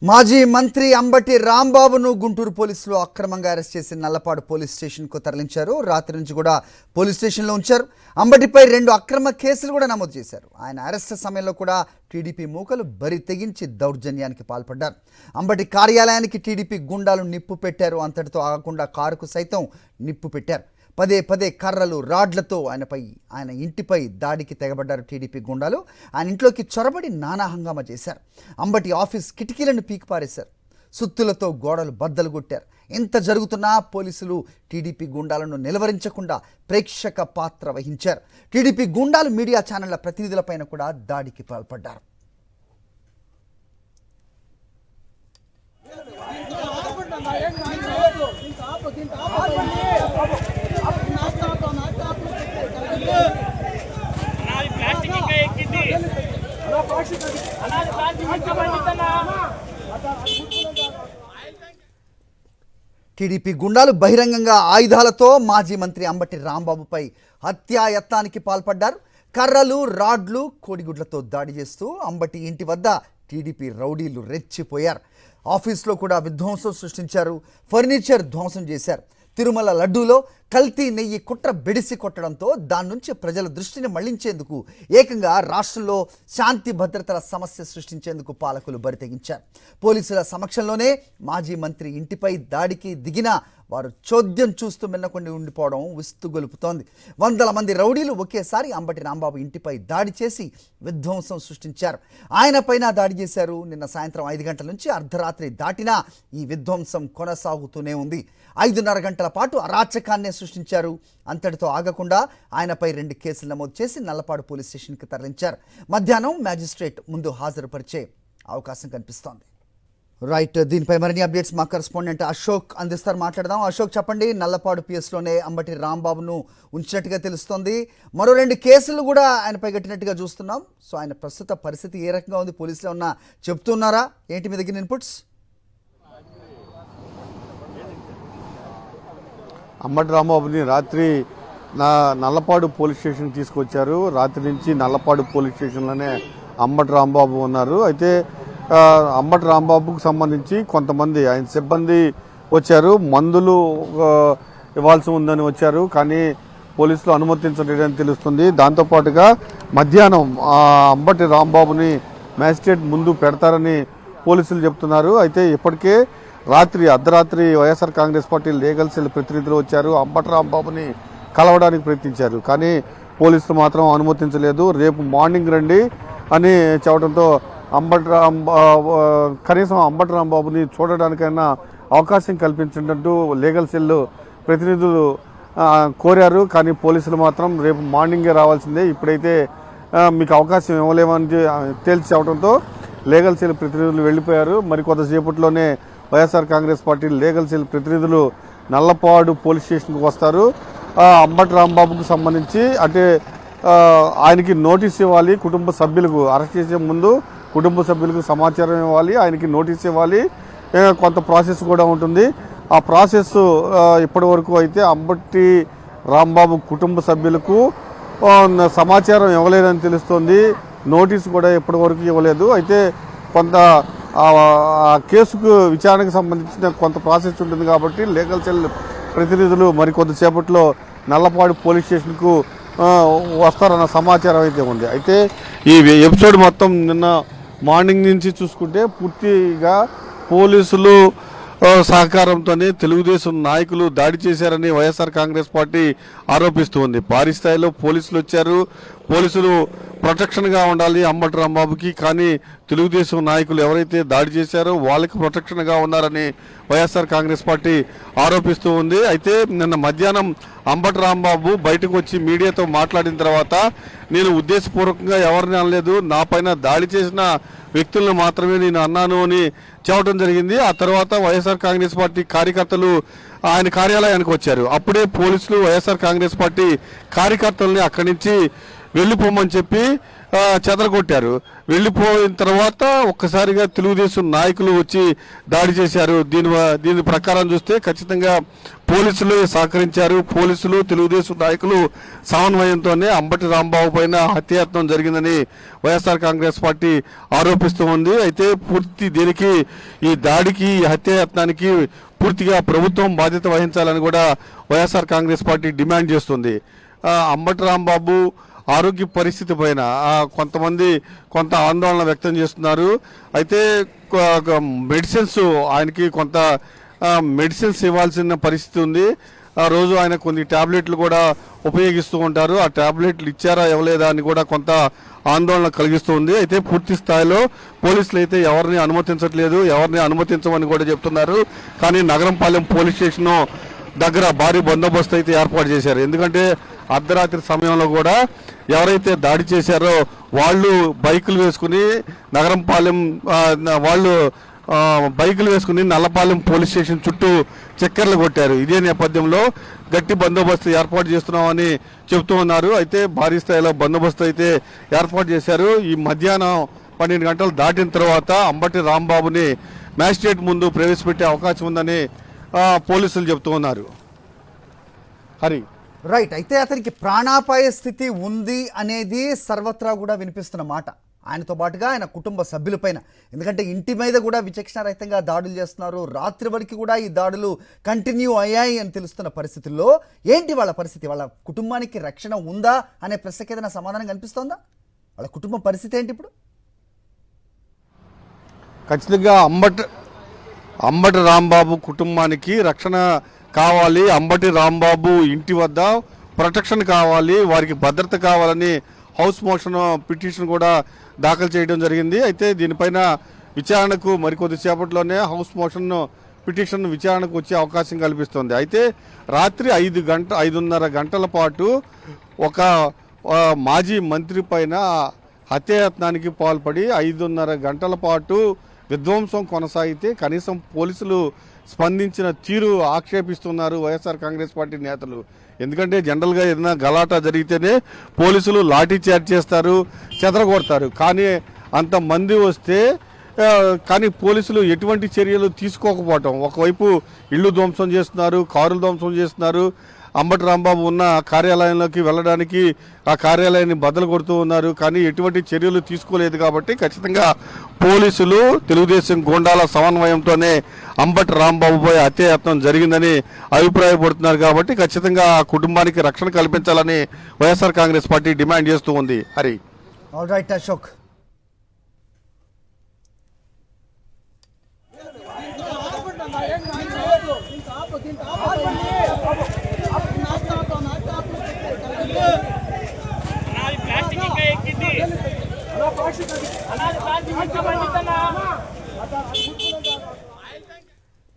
మాజీ మంత్రి అంబటి రాంబాబును గుంటూరు పోలీసులు అక్రమంగా అరెస్ట్ చేసి నల్లపాడు పోలీస్ స్టేషన్కు తరలించారు. రాత్రి నుంచి కూడా పోలీస్ స్టేషన్లో ఉంచారు. అంబటిపై 2 అక్రమ కేసులు కూడా నమోదు చేశారు. ఆయన అరెస్ట్ సమయంలో కూడా టీడీపీ మూకలు బరి తెగించి దౌర్జన్యానికి పాల్పడ్డారు. అంబటి కార్యాలయానికి టీడీపీ గుండాలు నిప్పు పెట్టారు. అంతటితో ఆగకుండా కారుకు సైతం నిప్పు పెట్టారు. పదే కర్రలు రాడ్లతో ఆయన ఇంటిపై దాడికి తెగబడ్డారు టీడీపీ గుండాలు. ఆయన ఇంట్లోకి చొరబడి నానా హంగామా చేశారు. అంబటి ఆఫీస్ కిటికీలను పీకిపారేశారు. సుత్తులతో గోడలు బద్దలు కొట్టారు. ఇంత జరుగుతున్నా పోలీసులు టీడీపీ గుండాలను నిలవరించకుండా ప్రేక్షక పాత్ర వహించారు. టీడీపీ గుండాలు మీడియా ఛానళ్ల ప్రతినిధులపైన కూడా దాడికి పాల్పడ్డారు. టీడీపీ గుండాలు బహిరంగంగా ఆయుధాలతో మాజీ మంత్రి అంబటి రాంబాబుపై హత్యాయత్నానికి పాల్పడ్డారు. కర్రలు రాడ్లు కోడిగుడ్లతో దాడి చేస్తూ అంబటి ఇంటి వద్ద టీడీపీ రౌడీలు రెచ్చిపోయారు. ఆఫీస్లో కూడా విధ్వంసం సృష్టించారు. ఫర్నిచర్ ధ్వంసం చేశారు. తిరుమల లడ్డూలో కల్తీ నెయ్యి కుట్ర బెడిసి కొట్టడంతో దాని నుంచి ప్రజల దృష్టిని మళ్లించేందుకు ఏకంగా రాష్ట్రంలో శాంతి భద్రతల సమస్య సృష్టించేందుకు పాలకులు బరితెగించారు. పోలీసుల సమక్షంలోనే మాజీ మంత్రి ఇంటిపై దాడికి దిగిన వారు చోద్యం చూస్తూ మిన్నకుండా ఉండిపోవడం విస్తుగొలుపుతోంది. వందల మంది రౌడీలు ఒకేసారి అంబటి రాంబాబు ఇంటిపై దాడి చేసి విధ్వంసం సృష్టించారు. ఆయనపైన దాడి చేశారు. నిన్న సాయంత్రం 5 గంటల నుంచి అర్ధరాత్రి దాటినా ఈ విధ్వంసం కొనసాగుతూనే ఉంది. 5:30 గంటల పాటు అరాచకాన్నే సృష్టించారు. అంతటితో ఆగకుండా ఆయనపై 2 కేసులు నమోదు చేసి నల్లపాడు పోలీస్ స్టేషన్కి తరలించారు. మధ్యాహ్నం మ్యాజిస్ట్రేట్ ముందు హాజరుపరిచే అవకాశం కనిపిస్తోంది. రైట్, దీనిపై మరిన్ని అప్డేట్స్ మా కరెస్పాండెంట్ అశోక్ అందిస్తారు. మాట్లాడదాం. అశోక్, చెప్పండి. నల్లపాడు పిఎస్లోనే అంబటి రాంబాబును ఉంచినట్టుగా తెలుస్తోంది. మరో 2 కేసులు కూడా ఆయనపై కట్టినట్టుగా చూస్తున్నాం. సో ఆయన ప్రస్తుత పరిస్థితి ఏ రకంగా ఉంది? పోలీసులు ఏమన్నా చెప్తున్నారా? ఏంటి మీ దగ్గర ఇన్పుట్స్? అంబటి రాంబాబుని రాత్రి నల్లపాడు పోలీస్ స్టేషన్ తీసుకొచ్చారు. రాత్రి నుంచి నల్లపాడు పోలీస్ స్టేషన్లోనే అంబటి రాంబాబు ఉన్నారు. అయితే అంబటి రాంబాబుకు సంబంధించి కొంతమంది ఆయన సిబ్బంది వచ్చారు. మందులు ఇవ్వాల్సి ఉందని వచ్చారు, కానీ పోలీసులు అనుమతించలేదని తెలుస్తుంది. దాంతోపాటుగా మధ్యాహ్నం అంబటి రాంబాబుని మ్యాజిస్ట్రేట్ ముందు పెడతారని పోలీసులు చెప్తున్నారు. అయితే ఇప్పటికే అర్ధరాత్రి వైఎస్ఆర్ కాంగ్రెస్ పార్టీ లీగల్ సెల్ ప్రతినిధులు వచ్చారు. అంబటి రాంబాబుని కలవడానికి ప్రయత్నించారు, కానీ పోలీసులు మాత్రం అనుమతించలేదు. రేపు మార్నింగ్ రండి అని చెప్పడంతో కనీసం అంబటి రాంబాబుని చూడడానికైనా అవకాశం కల్పించినట్టు లీగల్ సెల్ ప్రతినిధులు కోరారు. కానీ పోలీసులు మాత్రం రేపు మార్నింగే రావాల్సిందే, ఇప్పుడైతే మీకు అవకాశం ఇవ్వలేమని తేల్చి చెప్పడంతో లీగల్ సెల్ ప్రతినిధులు వెళ్ళిపోయారు. మరి కొంతసేపట్లోనే వైఎస్ఆర్ కాంగ్రెస్ పార్టీ లీగల్ సెల్ ప్రతినిధులు నల్లపాడు పోలీస్ స్టేషన్కి వస్తారు. అంబటి రాంబాబుకు సంబంధించి అంటే ఆయనకి నోటీస్ ఇవ్వాలి. కుటుంబ సభ్యులకు అరెస్ట్ చేసే ముందు కుటుంబ సభ్యులకు సమాచారం ఇవ్వాలి, ఆయనకి నోటీస్ ఇవ్వాలి. కొంత ప్రాసెస్ కూడా ఉంటుంది. ఆ ప్రాసెస్ ఇప్పటి వరకు అయితే అంబటి రాంబాబు కుటుంబ సభ్యులకు సమాచారం ఇవ్వలేదని తెలుస్తోంది. నోటీసు కూడా ఇప్పటి వరకు ఇవ్వలేదు. అయితే కొంత కేసుకు విచారణకు సంబంధించిన కొంత ప్రాసెస్ ఉంటుంది కాబట్టి లీగల్ సెల్ ప్రతినిధులు మరి కొంతసేపట్లో నల్లపాడు పోలీస్ స్టేషన్కు వస్తారన్న సమాచారం అయితే ఉంది. అయితే ఈ ఎపిసోడ్ మొత్తం నిన్న మార్నింగ్ నుంచి చూసుకుంటే పూర్తిగా పోలీసులు సహకారంతోనే తెలుగుదేశం నాయకులు దాడి చేశారని వైఎస్ఆర్ కాంగ్రెస్ పార్టీ ఆరోపిస్తూ ఉంది. భారీ స్థాయిలో పోలీసులు వచ్చారు. పోలీసులు ప్రొటెక్షన్గా ఉండాలి అంబటి రాంబాబుకి, కానీ తెలుగుదేశం నాయకులు ఎవరైతే దాడి చేశారో వాళ్ళకి ప్రొటెక్షన్గా ఉన్నారని వైఎస్ఆర్ కాంగ్రెస్ పార్టీ ఆరోపిస్తూ ఉంది. అయితే నిన్న మధ్యాహ్నం అంబటి రాంబాబు బయటకు వచ్చి మీడియాతో మాట్లాడిన తర్వాత నేను ఉద్దేశపూర్వకంగా ఎవరిని అనలేదు, నా పైన దాడి చేసిన వ్యక్తులను మాత్రమే నేను అన్నాను అని చెప్పడం జరిగింది. ఆ తర్వాత వైఎస్ఆర్ కాంగ్రెస్ పార్టీ కార్యకర్తలు ఆయన కార్యాలయానికి వచ్చారు. అప్పుడే పోలీసులు వైఎస్ఆర్ కాంగ్రెస్ పార్టీ కార్యకర్తల్ని అక్కడి నుంచి వెళ్ళిపోమని చెప్పి చెదరగొట్టారు. వెళ్ళిపోయిన తర్వాత ఒక్కసారిగా తెలుగుదేశం నాయకులు వచ్చి దాడి చేశారు. దీని ప్రకారం చూస్తే ఖచ్చితంగా పోలీసులు సహకరించారు. పోలీసులు తెలుగుదేశం నాయకులు సమన్వయంతోనే అంబటి రాంబాబు పైన హత్యాయత్నం జరిగిందని వైఎస్ఆర్ కాంగ్రెస్ పార్టీ ఆరోపిస్తూ ఉంది. అయితే దీనికి ఈ దాడికి హత్యాయత్నానికి పూర్తిగా ప్రభుత్వం బాధ్యత వహించాలని కూడా వైఎస్ఆర్ కాంగ్రెస్ పార్టీ డిమాండ్ చేస్తుంది. అంబటి రాంబాబు ఆరోగ్య పరిస్థితి పైన కొంతమంది కొంత ఆందోళన వ్యక్తం చేస్తున్నారు. అయితే మెడిసిన్స్ ఆయనకి కొంత మెడిసిన్స్ ఇవ్వాల్సిన పరిస్థితి ఉంది. ఆ రోజు ఆయన కొన్ని ట్యాబ్లెట్లు కూడా ఉపయోగిస్తూ ఉంటారు. ఆ ట్యాబ్లెట్లు ఇచ్చారా ఇవ్వలేదా అని కూడా కొంత ఆందోళన కలిగిస్తుంది. అయితే పూర్తి స్థాయిలో పోలీసులు అయితే ఎవరిని అనుమతించట్లేదు, ఎవరిని అనుమతించమని కూడా చెప్తున్నారు. కానీ నగరంపాలెం పోలీస్ స్టేషన్ దగ్గర భారీ బందోబస్తు అయితే ఏర్పాటు చేశారు. ఎందుకంటే అర్ధరాత్రి సమయంలో కూడా ఎవరైతే దాడి చేశారో వాళ్ళు బైకులు వేసుకుని నగరంపాలెం బైకులు వేసుకుని నల్లపాలెం పోలీస్ స్టేషన్ చుట్టూ చక్కర్లు కొట్టారు. ఇదే నేపథ్యంలో గట్టి బందోబస్తు ఏర్పాటు చేస్తున్నామని చెబుతూ ఉన్నారు. అయితే భారీ స్థాయిలో బందోబస్తు అయితే ఏర్పాటు చేశారు. ఈ మధ్యాహ్నం 12 గంటలు దాటిన తర్వాత అంబటి రాంబాబుని మ్యాజిస్ట్రేట్ ముందు ప్రవేశపెట్టే అవకాశం ఉందని పోలీసులు చెబుతూ ఉన్నారు. హరి రైట్. అయితే అతనికి ప్రాణాపాయ స్థితి ఉంది అనేది సర్వత్రా కూడా వినిపిస్తున్న మాట. ఆయనతో పాటుగా ఆయన కుటుంబ సభ్యులపైన, ఎందుకంటే ఇంటి మీద కూడా విచక్షణారహితంగా దాడులు చేస్తున్నారు. రాత్రి వరకు కూడా ఈ దాడులు కంటిన్యూ అయ్యాయి అని తెలుస్తున్న పరిస్థితుల్లో ఏంటి వాళ్ళ పరిస్థితి? వాళ్ళ కుటుంబానికి రక్షణ ఉందా అనే ప్రశ్నకి ఏదైనా సమాధానం కనిపిస్తోందా? వాళ్ళ కుటుంబం పరిస్థితి ఏంటి ఇప్పుడు? ఖచ్చితంగా అంబటి రాంబాబు కుటుంబానికి రక్షణ కావాలి. అంబటి రాంబాబు ఇంటి వద్ద ప్రొటెక్షన్ కావాలి, వారికి భద్రత కావాలని హౌస్ మోషన్ పిటిషన్ కూడా దాఖలు చేయడం జరిగింది. అయితే దీనిపైన విచారణకు మరికొద్దిసేపట్లోనే హౌస్ మోషన్ పిటిషన్ విచారణకు వచ్చే అవకాశం కల్పిస్తుంది. అయితే రాత్రి 5:30 గంటల పాటు ఒక మాజీ మంత్రి పైన హత్యాయత్నానికి పాల్పడి 5:30 గంటల పాటు విధ్వంసం కొనసాగితే కనీసం పోలీసులు స్పందించిన తీరు ఆక్షేపిస్తున్నారు వైఎస్ఆర్ కాంగ్రెస్ పార్టీ నేతలు. ఎందుకంటే జనరల్గా ఏదైనా గలాటా జరిగితేనే పోలీసులు లాఠీ చార్జ్ చేస్తారు, చెదరగొడతారు. కానీ అంతమంది వస్తే కానీ పోలీసులు ఎటువంటి చర్యలు తీసుకోకపోవటం, ఒకవైపు ఇళ్ళు ధ్వంసం చేస్తున్నారు, కారులు ధ్వంసం చేస్తున్నారు. అంబటి రాంబాబు ఉన్న కార్యాలయంలోకి వెళ్ళడానికి ఆ కార్యాలయాన్ని బద్దలు కొడుతూ ఉన్నారు. కానీ ఎటువంటి చర్యలు తీసుకోలేదు. కాబట్టి ఖచ్చితంగా పోలీసులు తెలుగుదేశం గూండాల సమన్వయంతోనే అంబటి రాంబాబుపై హత్యాయత్నం జరిగిందని అభిప్రాయపడుతున్నారు. కాబట్టి ఖచ్చితంగా ఆ కుటుంబానికి రక్షణ కల్పించాలని వైఎస్ఆర్ కాంగ్రెస్ పార్టీ డిమాండ్ చేస్తూ ఉంది. Hari all right Ashok. Plastic